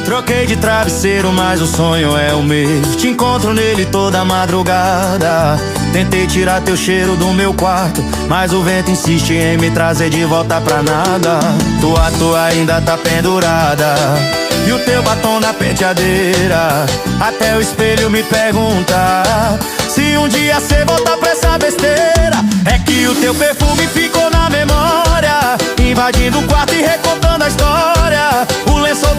Troquei de travesseiro, mas o sonho é o mesmo. Te encontro nele toda madrugada. Tentei tirar teu cheiro do meu quarto, mas o vento insiste em me trazer de volta pra nada. Tua ainda tá pendurada e o teu batom na penteadeira. Até o espelho me pergunta se um dia cê voltar pra essa besteira. É que o teu perfume ficou na memória, invadindo o quarto e recontando a história. O lençol